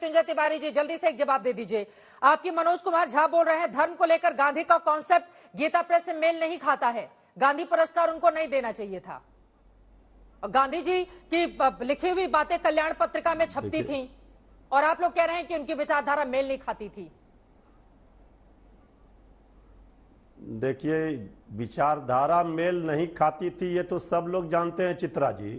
मृत्युंजय तिवारी जी, जल्दी से एक जवाब दे दीजिए। आपकी मनोज कुमार झा बोल रहे हैं धर्म को लेकर गांधी का कॉन्सेप्ट गीता प्रेस से मेल नहीं खाता है, गांधी पुरस्कार उनको नहीं देना चाहिए था। गांधी जी की लिखी हुई बातें कल्याण पत्रिका में छपती थी और आप लोग कह रहे हैं कि उनकी विचारधारा मेल नहीं खाती थी। देखिए, विचारधारा मेल नहीं खाती थी ये तो सब लोग जानते हैं चित्रा जी।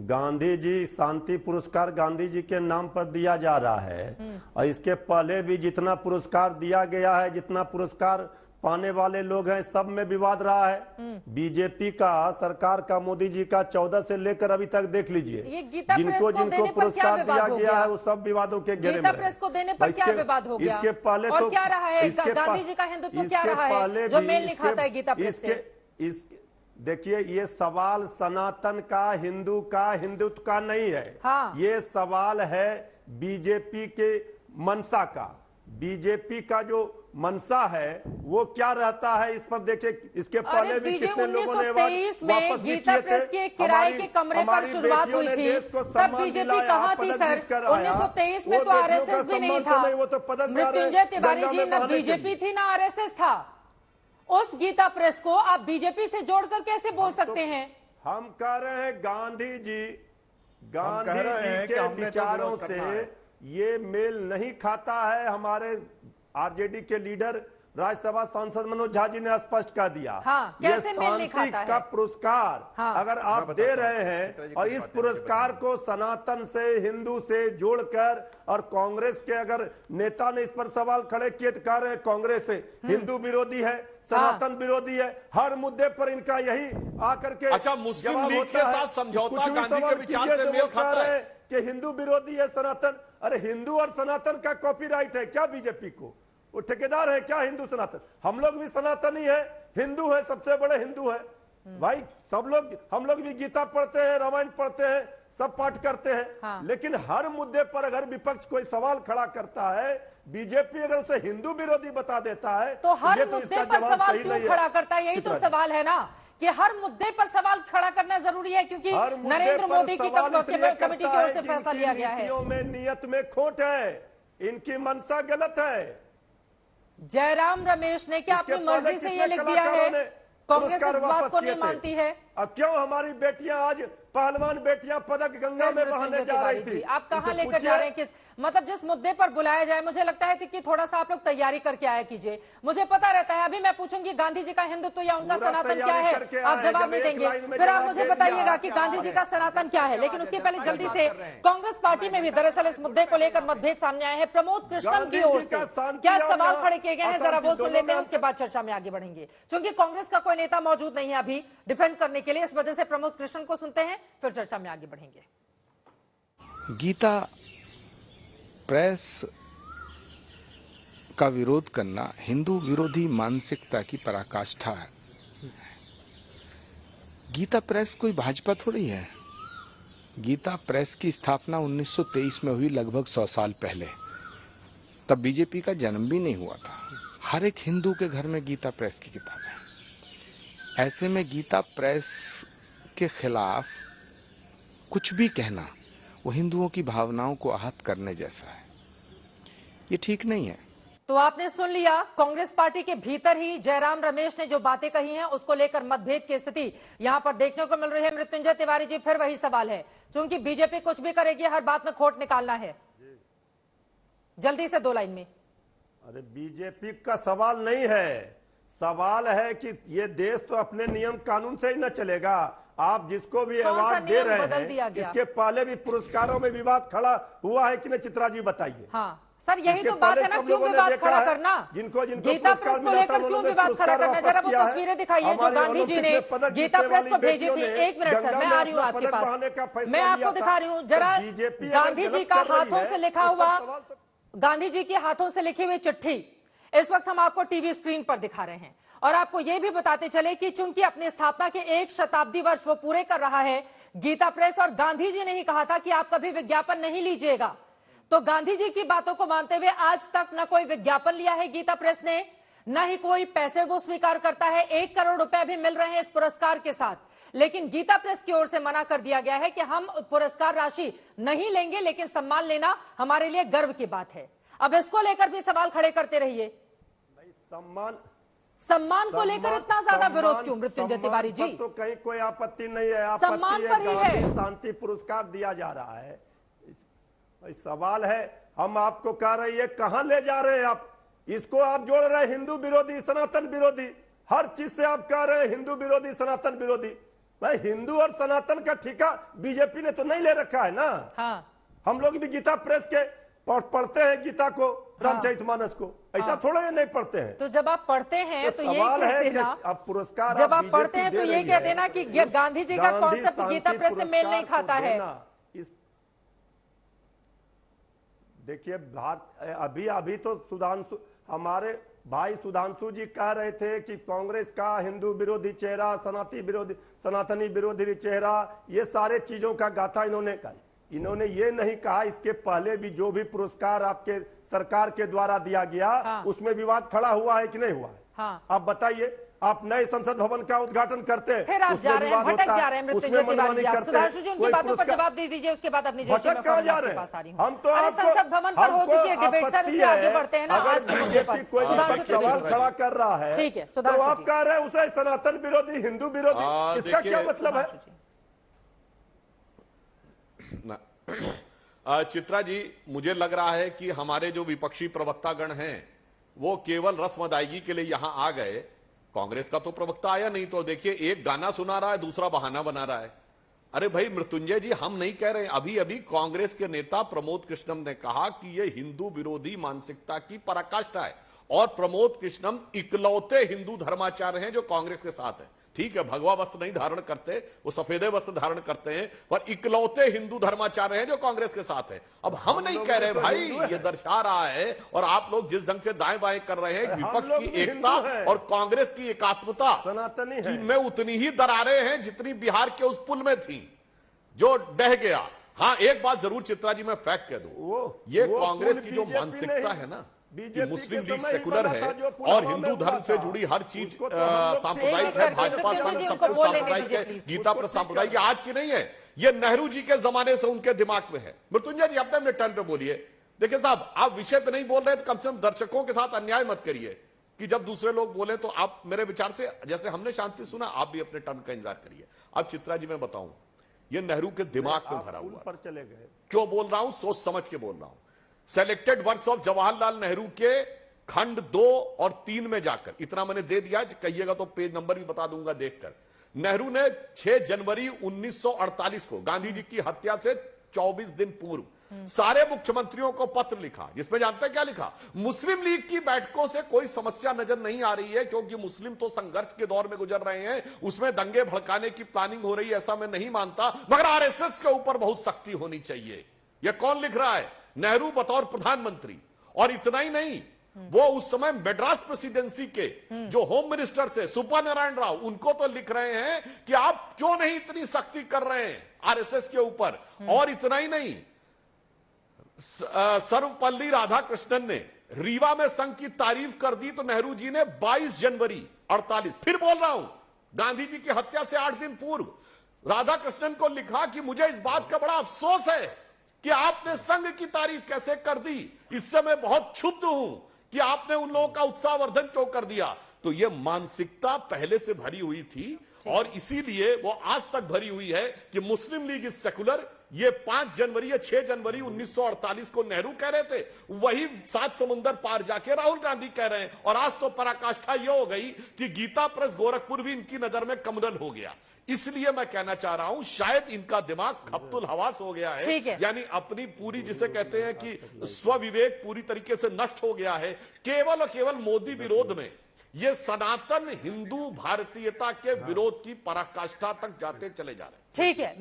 गांधी जी शांति पुरस्कार गांधी जी के नाम पर दिया जा रहा है और इसके पहले भी जितना पुरस्कार दिया गया है, जितना पुरस्कार पाने वाले लोग हैं, सब में विवाद रहा है। बीजेपी का, सरकार का, मोदी जी का 14 से लेकर अभी तक देख लीजिए, जिनको जिनको पुरस्कार दिया गया है वो सब विवादों के घेरे में। गीता प्रेस को देने पर क्या विवाद हो गया? इसके पहले और तो क्या रहा है गांधी जी का हिंदुत्व क्या रहा है जो मेल नहीं खाता है गीता प्रेस से? देखिए, ये सवाल सनातन का, हिंदू का, हिंदुत्व का नहीं है। हाँ। ये सवाल है बीजेपी के मंशा का। बीजेपी का जो मंशा है वो क्या रहता है, इस पर देखिए। इसके पहले भी कितने लोगों ने 1923 में गीता प्रेस के किराए के कमरे पर शुरुआत हुई थी, तब बीजेपी कहाँ थी सर? 1923 में तो आरएसएस भी नहीं था। मृत्युंजय तिवारी जी, न बीजेपी थी न आरएसएस था। उस गीता प्रेस को आप बीजेपी से जोड़कर कैसे बोल सकते हैं? हम कह रहे हैं गांधी जी के विचारों से ये मेल नहीं खाता है। हमारे आरजेडी के लीडर राज्यसभा सांसद मनोज झा जी ने स्पष्ट कर दिया। हाँ, कैसे मेल नहीं खाता है? का पुरस्कार हाँ, अगर आप दे रहे हैं और इस पुरस्कार को सनातन से, हिंदू से जोड़कर, और कांग्रेस के अगर नेता ने इस पर सवाल खड़े किए तो कह रहे हैं कांग्रेस हिंदू विरोधी है, सनातन विरोधी है। हर मुद्दे पर इनका यही आकर के अच्छा, मुस्लिम लीग के साथ समझौता गांधी के विचार से मेल खाता है कि हिंदू विरोधी है सनातन। अरे हिंदू और सनातन का कॉपीराइट है क्या बीजेपी को? वो ठेकेदार है क्या हिंदू सनातन? हम लोग भी सनातनी है, हिंदू है, सबसे बड़े हिंदू है भाई। सब लोग, हम लोग भी गीता पढ़ते हैं, रामायण पढ़ते हैं, सब पाठ करते हैं। हाँ। लेकिन हर मुद्दे पर अगर विपक्ष कोई सवाल खड़ा करता है, बीजेपी अगर उसे हिंदू विरोधी बता देता है तो हर मुद्दे पर सवाल क्यों खड़ा करता है? यही तो सवाल है ना कि हर मुद्दे पर सवाल खड़ा करना जरूरी है, क्योंकि नरेंद्र मोदी की कमेटी की ओर से फैसला लिया गया है। में नियत में खोट है, इनकी मंशा गलत है। जयराम रमेश ने क्या अपनी मर्जी से ये लिख दिया है? कांग्रेस इस बात को नहीं मानती है। अब क्यों हमारी बेटियां आज पहलवान बेटियां पदक गंगा में बहाने जा रही थी? आप कहां लेकर जा रहे हैं? किस मतलब जिस मुद्दे पर बुलाया जाए, मुझे लगता है कि थोड़ा सा आप लोग तैयारी करके आया कीजिए। मुझे पता रहता है, अभी मैं पूछूंगी गांधी जी का हिंदुत्व या उनका सनातन क्या है, आप जवाब नहीं देंगे। फिर आप मुझे बताइएगा कि गांधी जी का सनातन क्या है। लेकिन उसके पहले जल्दी से, कांग्रेस पार्टी में भी दरअसल इस मुद्दे को लेकर मतभेद सामने आए हैं। प्रमोद कृष्णन की ओर से क्या सवाल खड़े किए गए हैं, जरा वो सुन लेते हैं, उसके बाद चर्चा में आगे बढ़ेंगे। क्योंकि कांग्रेस का कोई नेता मौजूद नहीं है अभी डिफेंड करने के लिए, इस वजह से प्रमोद कृष्णन को सुनते हैं, फिर चर्चा में आगे बढ़ेंगे। गीता प्रेस का विरोध करना हिंदू विरोधी मानसिकता की पराकाष्ठा है। गीता प्रेस कोई भाजपा थोड़ी है। गीता प्रेस की स्थापना 1923 में हुई, लगभग 100 साल पहले। तब बीजेपी का जन्म भी नहीं हुआ था। हर एक हिंदू के घर में गीता प्रेस की किताब है। ऐसे में गीता प्रेस के खिलाफ कुछ भी कहना वो हिंदुओं की भावनाओं को आहत करने जैसा है। ये ठीक नहीं है। तो आपने सुन लिया, कांग्रेस पार्टी के भीतर ही जयराम रमेश ने जो बातें कही हैं उसको लेकर मतभेद की स्थिति यहां पर देखने को मिल रही है। मृत्युंजय तिवारी जी, फिर वही सवाल है, क्योंकि बीजेपी कुछ भी करेगी, हर बात में खोट निकालना है। जल्दी से 2 लाइन में। अरे बीजेपी का सवाल नहीं है, सवाल है कि ये देश तो अपने नियम कानून से ही न चलेगा। आप जिसको भी अवार्ड दे रहे हैं, इसके पहले भी पुरस्कारों में विवाद खड़ा हुआ है कि नहीं चित्रा जी बताइए। हाँ सर, यही तो बात है ना, क्यों विवाद खड़ा करना? गीता प्रेस को लेकर क्यों विवाद खड़ा करना? जरा वो तस्वीरें दिखाइए जो गांधी जी ने गीता प्रेस को भेजी थी। 1 मिनट सर, मैं आ रही हूँ आपके पास, मैं आपको दिखा रही हूँ। जरा गांधी जी का हाथों से लिखा हुआ, गांधी जी के हाथों से लिखी हुई चिट्ठी इस वक्त हम आपको टीवी स्क्रीन पर दिखा रहे हैं। और आपको यह भी बताते चले कि चूंकि अपनी स्थापना के 1 शताब्दी वर्ष वो पूरे कर रहा है गीता प्रेस, और गांधी जी ने ही कहा था कि आप कभी विज्ञापन नहीं लीजिएगा, तो गांधी जी की बातों को मानते हुए आज तक न कोई विज्ञापन लिया है गीता प्रेस ने, न ही कोई पैसे वो स्वीकार करता है। 1 करोड़ रुपए भी मिल रहे हैं इस पुरस्कार के साथ, लेकिन गीता प्रेस की ओर से मना कर दिया गया है कि हम पुरस्कार राशि नहीं लेंगे, लेकिन सम्मान लेना हमारे लिए गर्व की बात है। अब इसको लेकर भी सवाल खड़े करते रहिए। सम्मान को लेकर इतना ज्यादा विरोध क्यों मृत्युंजय तिवारी जी? तो कहीं कोई आपत्ति नहीं है, सम्मान पर ही है। शांति पुरस्कार दिया जा रहा है। सवाल है, हम आपको कह रही है कहां ले जा रहे हैं आप? इसको आप जोड़ रहे हैं हिंदू विरोधी, सनातन विरोधी, हर चीज से आप कह रहे हैं हिंदू विरोधी, सनातन विरोधी। भाई हिंदू और सनातन का ठेका बीजेपी ने तो नहीं ले रखा है ना। हाँ। हम लोग भी गीता प्रेस के पढ़ते हैं गीता को, रामचरितमानस को, ऐसा थोड़ा ही नहीं पढ़ते हैं। तो जब आप पढ़ते हैं तो ये सवाल कह है देना, कि अब पुरस्कार जब आप पढ़ते हैं तो ये कह देना कि गांधी जी का कॉन्सेप्ट गीता प्रेस से मेल नहीं खाता है। देखिए अभी तो सुधांशु, हमारे भाई सुधांशु जी कह रहे थे कि कांग्रेस का हिंदू विरोधी चेहरा, सनातनी विरोधी चेहरा, ये सारे चीजों का गाथा इन्होंने कहा। इन्होंने ये नहीं कहा इसके पहले भी जो भी पुरस्कार आपके सरकार के द्वारा दिया गया, हाँ। उसमें विवाद खड़ा हुआ है कि नहीं हुआ है? हाँ। आप बताइए, आप नए संसद भवन का उद्घाटन करते हैं, फिर आप जा रहे हैं, भटक जा रहे हैं मृत्युंजय तिवारी जी। सुधांशु जी उनकी बातों पर जवाब दे दीजिए, उसके बाद अपनी भटक कहाँ जा रहे हैं? हम तो संसद भवन पर हो चुकी है डिबेट, सर इससे आगे बढ़ते हैं ना। आज के मुद्दे पर कोई सवाल खड़ा कर रहा है, ठीक है, तो आप कह रहे हैं उसे सनातन विरोधी, हिंदू विरोधी, इसका क्या मतलब है? चित्रा जी, मुझे लग रहा है कि हमारे जो विपक्षी प्रवक्तागण हैं वो केवल रस्म अदायगी के लिए यहां आ गए। कांग्रेस का तो प्रवक्ता आया नहीं, तो देखिए एक गाना सुना रहा है, दूसरा बहाना बना रहा है। अरे भाई मृत्युंजय जी, हम नहीं कह रहे। अभी अभी कांग्रेस के नेता प्रमोद कृष्णम ने कहा कि यह हिंदू विरोधी मानसिकता की पराकाष्ठा है, और प्रमोद कृष्णम इकलौते हिंदू धर्माचार्य हैं जो कांग्रेस के साथ है। ठीक है, भगवा वस्त्र नहीं धारण करते, वो सफेदे वस्त्र धारण करते हैं, पर इकलौते हिंदू धर्माचार्य हैं जो कांग्रेस के साथ है। अब हम नहीं कह रहे भाई, ये दर्शा रहा है, और आप लोग जिस ढंग से दाएं बाएं कर रहे हैं, विपक्ष की एकता और कांग्रेस की एकात्मता सनातनी है, में उतनी ही दरारें हैं जितनी बिहार के उस पुल में थी जो डह गया। हाँ, एक बात जरूर चित्रा जी मैं फैक्ट कह दूं, ये कांग्रेस की जो मानसिकता है ना कि मुस्लिम लीग सेकुलर है और हिंदू धर्म से जुड़ी हर चीज सांप्रदायिक है, भाजपा सब कुछ सांप्रदायिक है, गीता पर सांप्रदायिक आज की नहीं है, ये नेहरू जी के जमाने से उनके दिमाग में है। मृत्युंजय जी अपने टर्न पे बोलिए। देखिए साहब, आप विषय पे नहीं बोल रहे तो कम से कम दर्शकों के साथ अन्याय मत करिए कि जब दूसरे लोग बोले तो आप मेरे विचार से, जैसे हमने शांति सुना, आप भी अपने टर्न का इंतजार करिए। अब चित्रा जी मैं बताऊं, ये नेहरू के दिमाग में भरा हुआ पर चले गए। क्यों बोल रहा हूं? सोच समझ के बोल रहा हूं। Selected works of Jawaharlal Nehru के खंड 2 और 3 में जाकर, इतना मैंने दे दिया, कहिएगा तो पेज नंबर भी बता दूंगा देखकर। नेहरू ने 6 जनवरी 1948 को, गांधी जी की हत्या से 24 दिन पूर्व, सारे मुख्यमंत्रियों को पत्र लिखा, जिसमें जानते हैं क्या लिखा? मुस्लिम लीग की बैठकों से कोई समस्या नजर नहीं आ रही है, क्योंकि मुस्लिम तो संघर्ष के दौर में गुजर रहे हैं, उसमें दंगे भड़काने की प्लानिंग हो रही है, ऐसा मैं नहीं मानता, मगर आरएसएस के ऊपर बहुत सख्ती होनी चाहिए। यह कौन लिख रहा है? नेहरू बतौर प्रधानमंत्री। और इतना ही नहीं, वो उस समय मद्रास प्रेसिडेंसी के जो होम मिनिस्टर से सुब्बा नारायण राव, उनको तो लिख रहे हैं कि आप क्यों नहीं इतनी सख्ती कर रहे हैं आरएसएस के ऊपर। और इतना ही नहीं, सर्वपल्ली राधाकृष्णन ने रीवा में संघ की तारीफ कर दी, तो नेहरू जी ने 22 जनवरी 48, फिर बोल रहा हूं, गांधी जी की हत्या से 8 दिन पूर्व, राधाकृष्णन को लिखा कि मुझे इस बात का बड़ा अफसोस है कि आपने संघ की तारीफ कैसे कर दी, इससे मैं बहुत क्षुब्ध हूं कि आपने उन लोगों का उत्साहवर्धन क्यों कर दिया। तो यह मानसिकता पहले से भरी हुई थी, और इसीलिए वो आज तक भरी हुई है कि मुस्लिम लीग इज सेकुलर। ये 5 जनवरी या 6 जनवरी 1948 को नेहरू कह रहे थे, वही 7 समुंदर पार जाके राहुल गांधी कह रहे हैं। और आज तो पराकाष्ठा यह हो गई कि गीता प्रेस गोरखपुर भी इनकी नजर में कमरल हो गया। इसलिए मैं कहना चाह रहा हूं, शायद इनका दिमाग खप्तुल हवास हो गया है, यानी अपनी पूरी, जिसे कहते हैं कि स्वविवेक पूरी तरीके से नष्ट हो गया है। केवल और केवल मोदी विरोध में ये सनातन हिंदू भारतीयता के विरोध की पराकाष्ठा तक जाते चले जा रहे हैं। ठीक है।